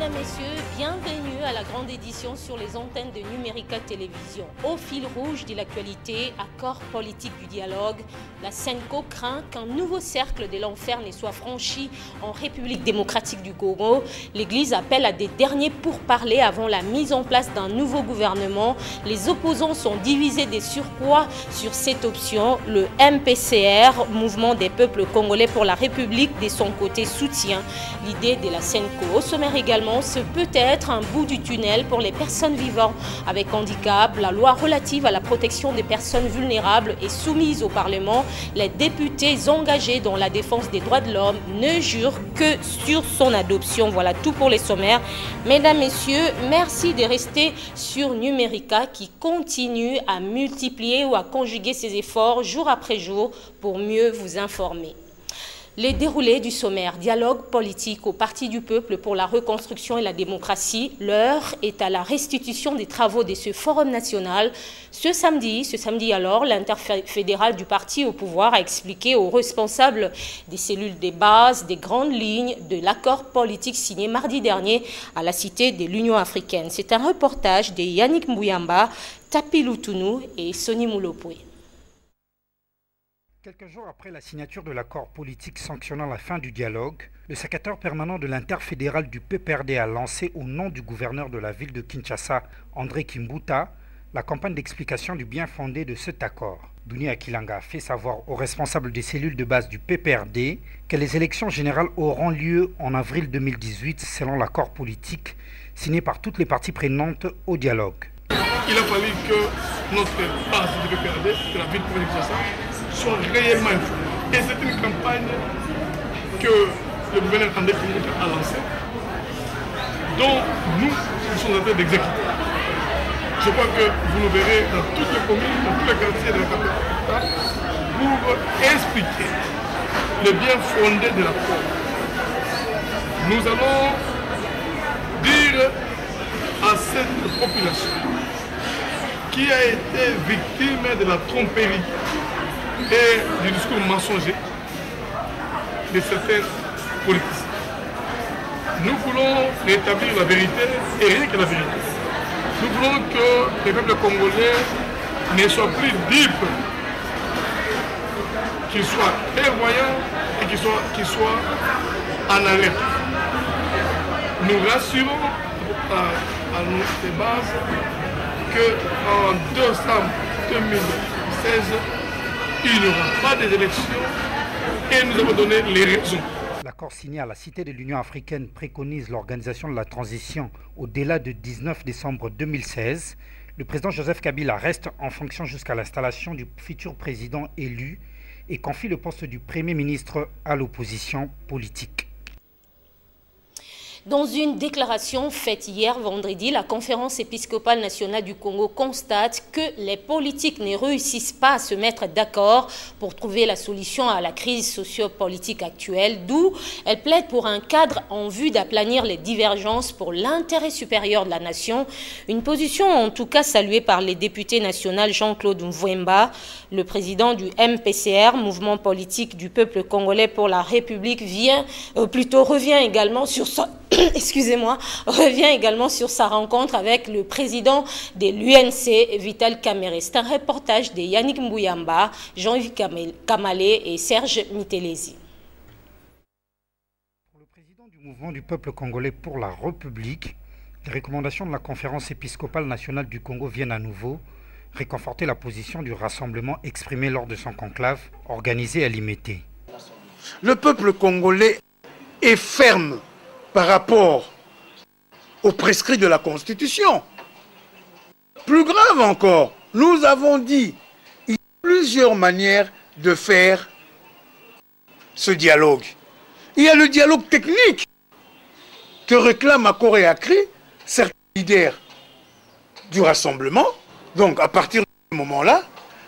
Mesdames, Messieurs, bienvenue à la grande édition sur les antennes de Numérica Télévision. Au fil rouge de l'actualité, accord politique du dialogue, la SENCO craint qu'un nouveau cercle de l'enfer ne soit franchi en République démocratique du Congo. L'Église appelle à des derniers pourparlers avant la mise en place d'un nouveau gouvernement. Les opposants sont divisés des surcroît sur cette option. Le MPCR, Mouvement des peuples congolais pour la République, de son côté soutient l'idée de la SENCO. Au sommaire également, ce peut être un bout du tunnel pour les personnes vivant avec handicap. La loi relative à la protection des personnes vulnérables est soumise au Parlement. Les députés engagés dans la défense des droits de l'homme ne jurent que sur son adoption. Voilà tout pour les sommaires. Mesdames, Messieurs, merci de rester sur Numérica qui continue à multiplier ou à conjuguer ses efforts jour après jour pour mieux vous informer. Les déroulés du sommaire, dialogue politique au Parti du peuple pour la reconstruction et la démocratie, l'heure est à la restitution des travaux de ce forum national. Ce samedi alors, l'interfédéral du parti au pouvoir a expliqué aux responsables des cellules de base des grandes lignes de l'accord politique signé mardi dernier à la Cité de l'Union africaine. C'est un reportage de Yannick Mbouyamba, Tapi Loutunou et Sonny Moulopoué. Quelques jours après la signature de l'accord politique sanctionnant la fin du dialogue, le secrétaire permanent de l'interfédéral du PPRD a lancé au nom du gouverneur de la ville de Kinshasa, André Kimbuta, la campagne d'explication du bien fondé de cet accord. Dunia Kilanga a fait savoir aux responsables des cellules de base du PPRD que les élections générales auront lieu en avril 2018 selon l'accord politique signé par toutes les parties prenantes au dialogue. Il a fallu que notre base du PPRD, de la ville de Kinshasa, soit réellement informés. Et c'est une campagne que le gouverneur André Kimbuta a lancée, dont nous sommes en train d'exécuter. Je crois que vous nous verrez dans toutes les communes, dans tous les quartiers de la capitale, pour expliquer le bien fondé de l'accord. Nous allons dire à cette population qui a été victime de la tromperie et du discours mensonger de certains politiciens. Nous voulons rétablir la vérité et rien que la vérité. Nous voulons que les peuples congolais ne soient plus dupes, qu'ils soient clairvoyants et qu'ils soient en alerte. Nous rassurons à nos bases qu'en décembre 2016, il n'y aura pas des élections et nous avons donné les raisons. L'accord signé à la Cité de l'Union africaine préconise l'organisation de la transition au-delà du 19 décembre 2016. Le président Joseph Kabila reste en fonction jusqu'à l'installation du futur président élu et confie le poste du Premier ministre à l'opposition politique. Dans une déclaration faite hier vendredi, la Conférence épiscopale nationale du Congo constate que les politiques ne réussissent pas à se mettre d'accord pour trouver la solution à la crise sociopolitique actuelle, d'où elle plaide pour un cadre en vue d'aplanir les divergences pour l'intérêt supérieur de la nation. Une position en tout cas saluée par les députés nationaux Jean-Claude Mvouemba, le président du MPCR, Mouvement politique du peuple congolais pour la République, revient également sur ça. Revient également sur sa rencontre avec le président de l'UNC, Vital Kamerhe. C'est un reportage de Yannick Mbouyamba, Jean-Yves Kamalé et Serge Mitelezi. Pour le président du mouvement du peuple congolais pour la République, les recommandations de la conférence épiscopale nationale du Congo viennent à nouveau réconforter la position du rassemblement exprimé lors de son conclave organisé à Limete. Le peuple congolais est ferme par rapport aux prescrits de la Constitution. Plus grave encore, nous avons dit qu'il y a plusieurs manières de faire ce dialogue. Il y a le dialogue technique que réclament à corps et à cri certains leaders du rassemblement. Donc à partir de ce moment-là,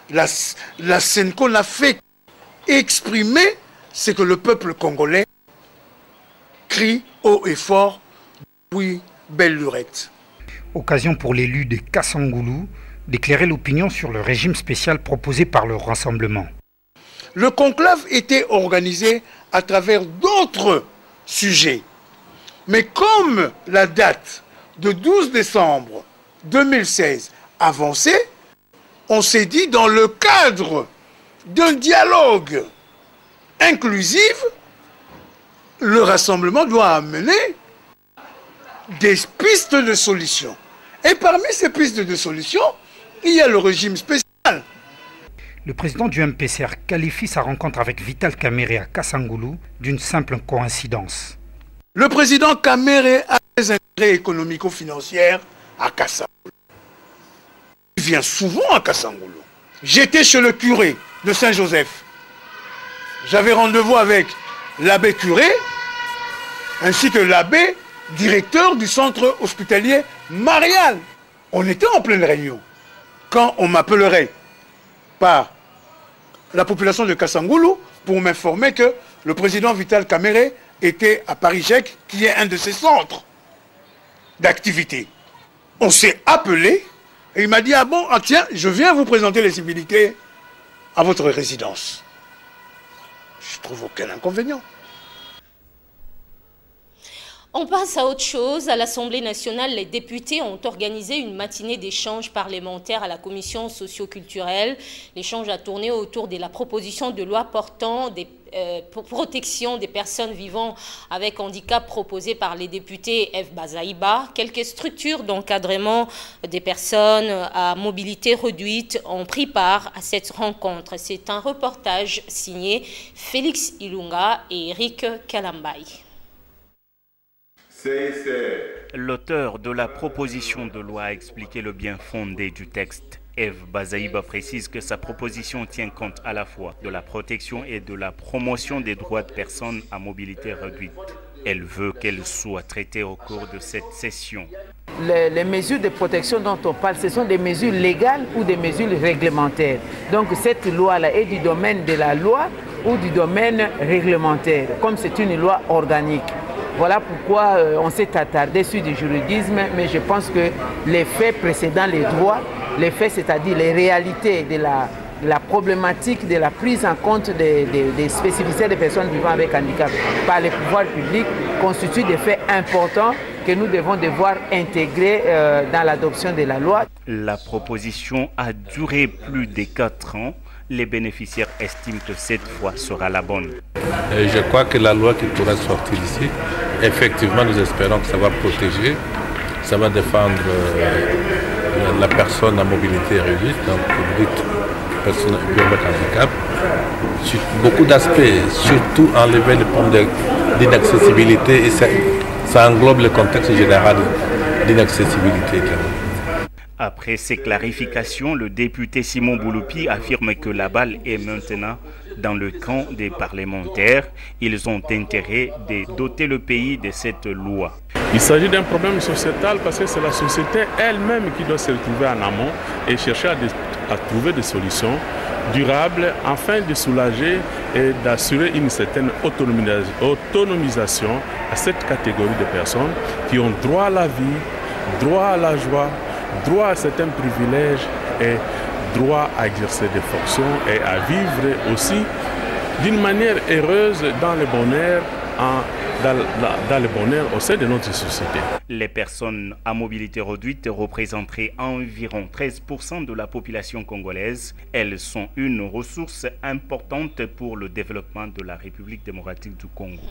la SENCO n'a fait qu'exprimer ce que le peuple congolais crie haut et fort, oui, belle lurette. Occasion pour l'élu de Kassangoulou d'éclairer l'opinion sur le régime spécial proposé par le Rassemblement. Le conclave était organisé à travers d'autres sujets. Mais comme la date de 12 décembre 2016 avançait, on s'est dit dans le cadre d'un dialogue inclusif, le rassemblement doit amener des pistes de solutions. Et parmi ces pistes de solutions, il y a le régime spécial. Le président du MPCR qualifie sa rencontre avec Vital Kamerhe à Kassangoulou d'une simple coïncidence. Le président Kamerhe a des intérêts économico-financiers à Kassangoulou. Il vient souvent à Kassangoulou. J'étais chez le curé de Saint-Joseph. J'avais rendez-vous avec l'abbé curé ainsi que l'abbé directeur du centre hospitalier Marial. On était en pleine réunion. Quand on m'appellerait par la population de Kassangoulou pour m'informer que le président Vital Kamerhe était à Paris-Jec, qui est un de ses centres d'activité. On s'est appelé et il m'a dit, ah bon, ah tiens, je viens vous présenter les civilités à votre résidence. Je trouve aucun inconvénient. On passe à autre chose. À l'Assemblée nationale, les députés ont organisé une matinée d'échange parlementaire à la commission socio-culturelle. L'échange a tourné autour de la proposition de loi portant pour protection des personnes vivant avec handicap proposée par les députés F. Bazaïba. Quelques structures d'encadrement des personnes à mobilité réduite ont pris part à cette rencontre. C'est un reportage signé Félix Ilunga et Eric Kalambay. L'auteur de la proposition de loi a expliqué le bien fondé du texte. Eve Bazaïba précise que sa proposition tient compte à la fois de la protection et de la promotion des droits de personnes à mobilité réduite. Elle veut qu'elle soit traitée au cours de cette session. Les mesures de protection dont on parle, ce sont des mesures légales ou des mesures réglementaires. Donc cette loi-là est du domaine de la loi ou du domaine réglementaire, comme c'est une loi organique. Voilà pourquoi on s'est attardé sur du juridisme, mais je pense que les faits précédant les droits, les faits, c'est-à-dire les réalités de la problématique de la prise en compte des spécificités des personnes vivant avec handicap par les pouvoirs publics, constituent des faits importants que nous devons devoir intégrer dans l'adoption de la loi. La proposition a duré plus de 4 ans. Les bénéficiaires estiment que cette fois sera la bonne. Je crois que la loi qui pourra sortir ici, effectivement, nous espérons que ça va protéger, ça va défendre la personne à mobilité réduite, donc personne avec handicap, sur beaucoup d'aspects, surtout enlever le problème d'inaccessibilité, et ça englobe le contexte général d'inaccessibilité. Après ces clarifications, le député Simon Bouloupi affirme que la balle est maintenant dans le camp des parlementaires. Ils ont intérêt de doter le pays de cette loi. Il s'agit d'un problème sociétal parce que c'est la société elle-même qui doit se retrouver en amont et chercher à trouver des solutions durables afin de soulager et d'assurer une certaine autonomisation à cette catégorie de personnes qui ont droit à la vie, droit à la joie, droit à certains privilèges et droit à exercer des fonctions et à vivre aussi d'une manière heureuse dans le bonheur, dans le bonheur au sein de notre société. Les personnes à mobilité réduite représenteraient environ 13% de la population congolaise. Elles sont une ressource importante pour le développement de la République démocratique du Congo.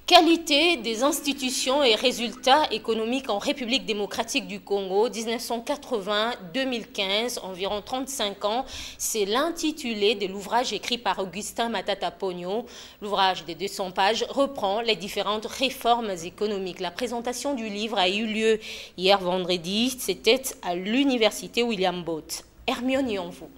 Qualité des institutions et résultats économiques en République démocratique du Congo, 1980-2015, environ 35 ans, c'est l'intitulé de l'ouvrage écrit par Augustin Matata Pogno. L'ouvrage de 200 pages reprend les différentes réformes économiques. La présentation du livre a eu lieu hier vendredi, c'était à l'université William Bott. Hermione Yonvou.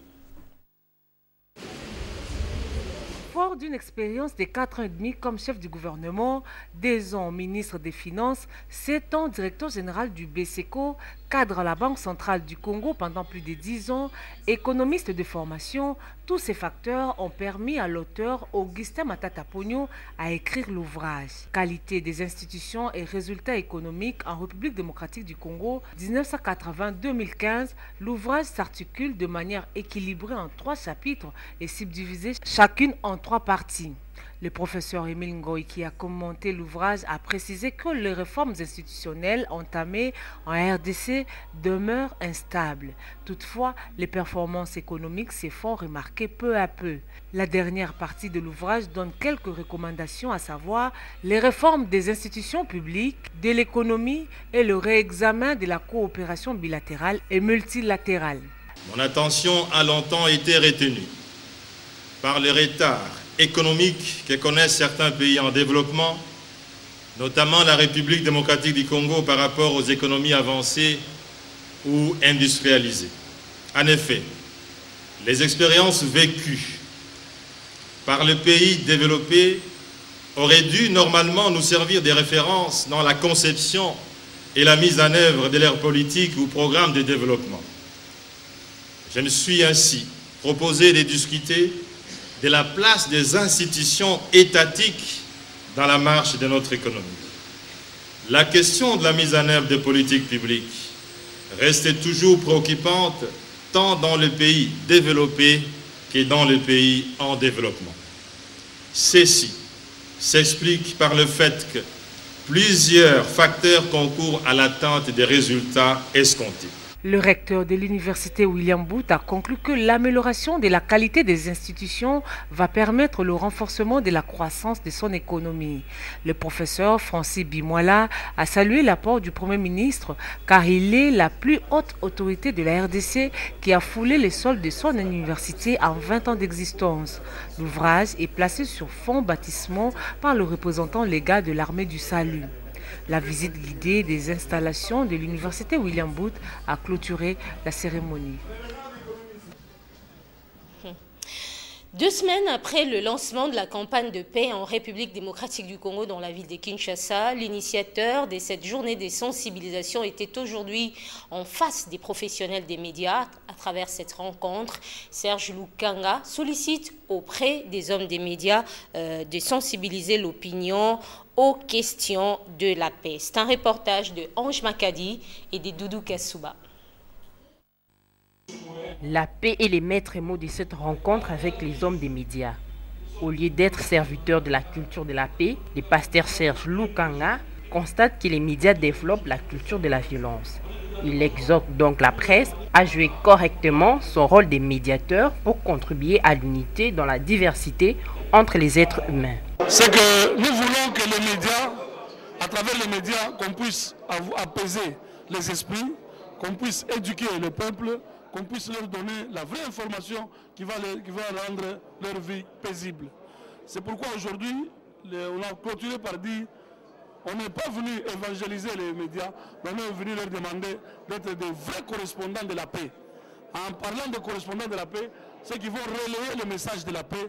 Fort d'une expérience de 4 ans et demi comme chef du gouvernement, 2 ans ministre des Finances, 7 ans directeur général du BCECO, cadre à la Banque centrale du Congo pendant plus de 10 ans, économiste de formation, tous ces facteurs ont permis à l'auteur Augustin Matata Pogno à écrire l'ouvrage. Qualité des institutions et résultats économiques en République démocratique du Congo, 1980-2015, l'ouvrage s'articule de manière équilibrée en 3 chapitres et subdivisé chacune en 3 parties. Le professeur Émile Ngoï, qui a commenté l'ouvrage, a précisé que les réformes institutionnelles entamées en RDC demeurent instables. Toutefois, les performances économiques se font remarquer peu à peu. La dernière partie de l'ouvrage donne quelques recommandations, à savoir les réformes des institutions publiques, de l'économie et le réexamen de la coopération bilatérale et multilatérale. Mon attention a longtemps été retenue par le retard économique que connaissent certains pays en développement, notamment la République démocratique du Congo par rapport aux économies avancées ou industrialisées. En effet, les expériences vécues par le pays développé auraient dû normalement nous servir de référence dans la conception et la mise en œuvre de leurs politiques ou programmes de développement. Je me suis ainsi proposé de discuter de la place des institutions étatiques dans la marche de notre économie. La question de la mise en œuvre des politiques publiques reste toujours préoccupante tant dans les pays développés que dans les pays en développement. Ceci s'explique par le fait que plusieurs facteurs concourent à l'atteinte des résultats escomptés. Le recteur de l'université William Booth a conclu que l'amélioration de la qualité des institutions va permettre le renforcement de la croissance de son économie. Le professeur Francis Bimola a salué l'apport du Premier ministre car il est la plus haute autorité de la RDC qui a foulé les sols de son université en 20 ans d'existence. L'ouvrage est placé sur fond baptismaux par le représentant légal de l'armée du salut. La visite guidée des installations de l'université William Booth a clôturé la cérémonie. 2 semaines après le lancement de la campagne de paix en République démocratique du Congo dans la ville de Kinshasa, l'initiateur de cette journée de sensibilisation était aujourd'hui en face des professionnels des médias. À travers cette rencontre, Serge Lukanga sollicite auprès des hommes des médias de sensibiliser l'opinion aux questions de la paix. C'est un reportage de Ange Makadi et de Doudou Kassouba. La paix est les maîtres mots de cette rencontre avec les hommes des médias. Au lieu d'être serviteurs de la culture de la paix, le pasteur Serge Lukanga constate que les médias développent la culture de la violence. Il exhorte donc la presse à jouer correctement son rôle de médiateur pour contribuer à l'unité dans la diversité entre les êtres humains. C'est que nous voulons que les médias, à travers les médias, qu'on puisse apaiser les esprits, qu'on puisse éduquer le peuple, qu'on puisse leur donner la vraie information qui va rendre leur vie paisible. C'est pourquoi aujourd'hui, on a clôturé par dire on n'est pas venu évangéliser les médias, mais on est venu leur demander d'être des vrais correspondants de la paix. En parlant de correspondants de la paix, ceux qui vont relayer le message de la paix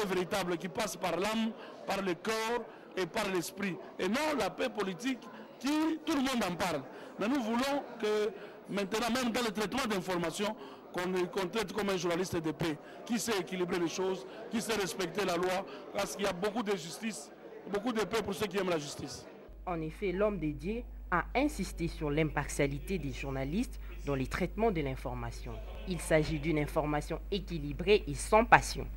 véritable qui passe par l'âme, par le corps et par l'esprit. Et non la paix politique qui, tout le monde en parle. Mais nous voulons que maintenant, même dans le traitement d'informations, qu'on traite comme un journaliste de paix, qui sait équilibrer les choses, qui sait respecter la loi, parce qu'il y a beaucoup de justice, beaucoup de paix pour ceux qui aiment la justice. En effet, l'homme de Dieu a insisté sur l'impartialité des journalistes dans les traitements de l'information. Il s'agit d'une information équilibrée et sans passion.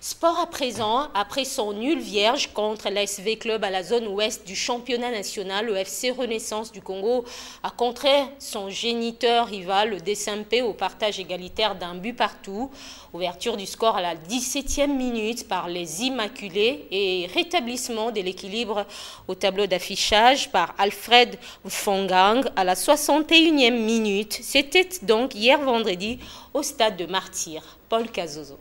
Sport à présent, après son nul vierge contre l'ASV Club à la zone ouest du championnat national, le FC Renaissance du Congo a contré son géniteur rival, le DSMP, au partage égalitaire d'un but partout. Ouverture du score à la 17e minute par les Immaculés et rétablissement de l'équilibre au tableau d'affichage par Alfred Fongang à la 61e minute. C'était donc hier vendredi au stade de Martyr. Paul Kazozo.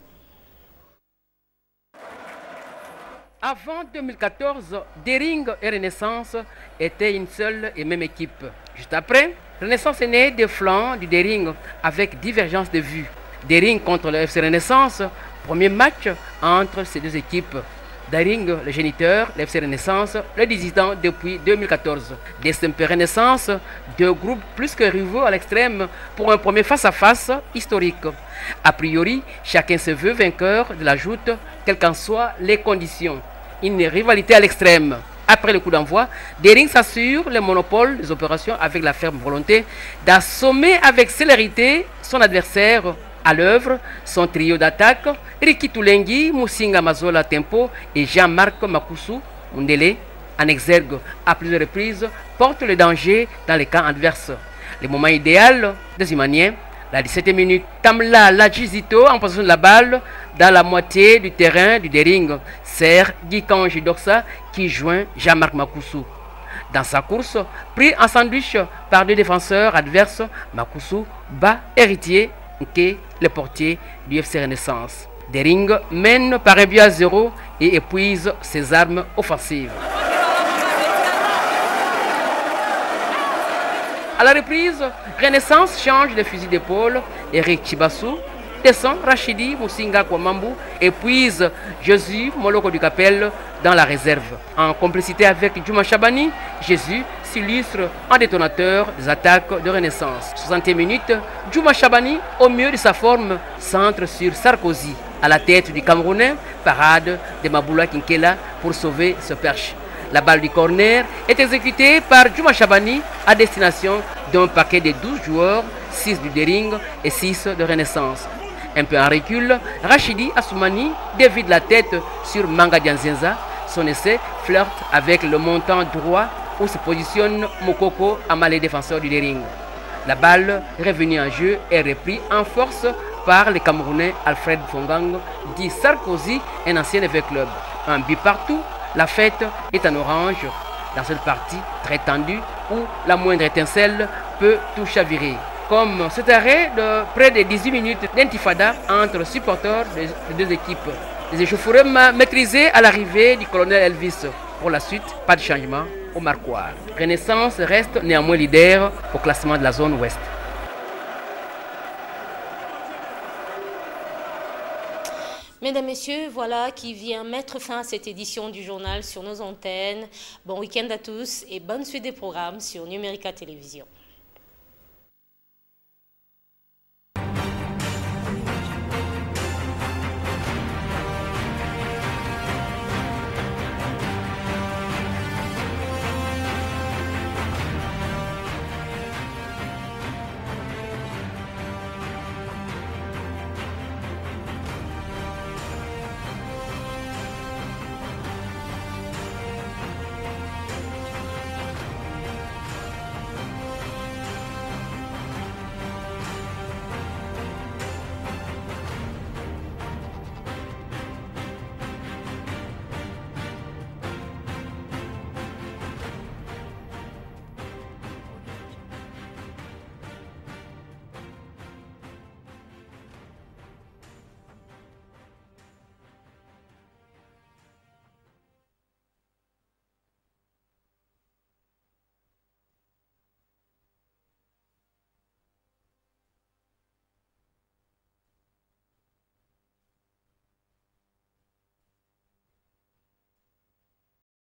Avant 2014, Dering et Renaissance étaient une seule et même équipe. Juste après, Renaissance est née des flancs du Dering avec divergence de vues. Dering contre le FC Renaissance, premier match entre ces deux équipes. Dering, le géniteur, le FC Renaissance, le dissident depuis 2014. DSMP Renaissance, deux groupes plus que rivaux à l'extrême pour un premier face-à-face historique. A priori, chacun se veut vainqueur de la joute, quelles qu'en soient les conditions. Une rivalité à l'extrême. Après le coup d'envoi, Dering s'assure le monopole des opérations avec la ferme volonté d'assommer avec célérité son adversaire À l'œuvre, son trio d'attaque, Riki Toulengi, Musinga Mazola Tempo et Jean-Marc Makusu Mundele, en exergue à plusieurs reprises, portent le danger dans les camps adverses. Le moment idéal des Humaniens, la 17e minute, Tamla Lajizito en possession de la balle dans la moitié du terrain du Dering, sert Gikanji Doksa qui joint Jean-Marc Makusu. Dans sa course, pris en sandwich par deux défenseurs adverses, Makusu bat Héritier, Nke, le portier du FC Renaissance. Dering mène par un but à 0 et épuise ses armes offensives. À la reprise, Renaissance change de fusil d'épaule. Eric Chibassou descend Rachidi Musinga Kwamambu, épuise Jésus Moloko du Capel dans la réserve. En complicité avec Djouma Chabani, Jésus s'illustre en détonateur des attaques de Renaissance. 60e minute, Djouma Chabani, au mieux de sa forme, centre sur Sarkozy. À la tête du Camerounais, parade de Maboula Kinkela pour sauver ce perche. La balle du corner est exécutée par Djouma Chabani à destination d'un paquet de 12 joueurs, 6 du Dering et 6 de Renaissance. Un peu en recul, Rachidi Assoumani dévide la tête sur Manga Dianzenza. Son essai flirte avec le montant droit où se positionne Mokoko Amalé, défenseur du Dering. La balle revenue en jeu est reprise en force par le Camerounais Alfred Fongang, dit Sarkozy, un ancien évêque club. Un but partout, la fête est en orange dans cette partie très tendue où la moindre étincelle peut tout chavirer. Comme cet arrêt de près de 18 minutes d'intifada entre supporters des deux équipes. Les échauffourées maîtrisées à l'arrivée du colonel Elvis. Pour la suite, pas de changement au marquoir. Renaissance reste néanmoins leader au classement de la zone ouest. Mesdames, Messieurs, voilà qui vient mettre fin à cette édition du journal sur nos antennes. Bon week-end à tous et bonne suite des programmes sur Numérica Télévision.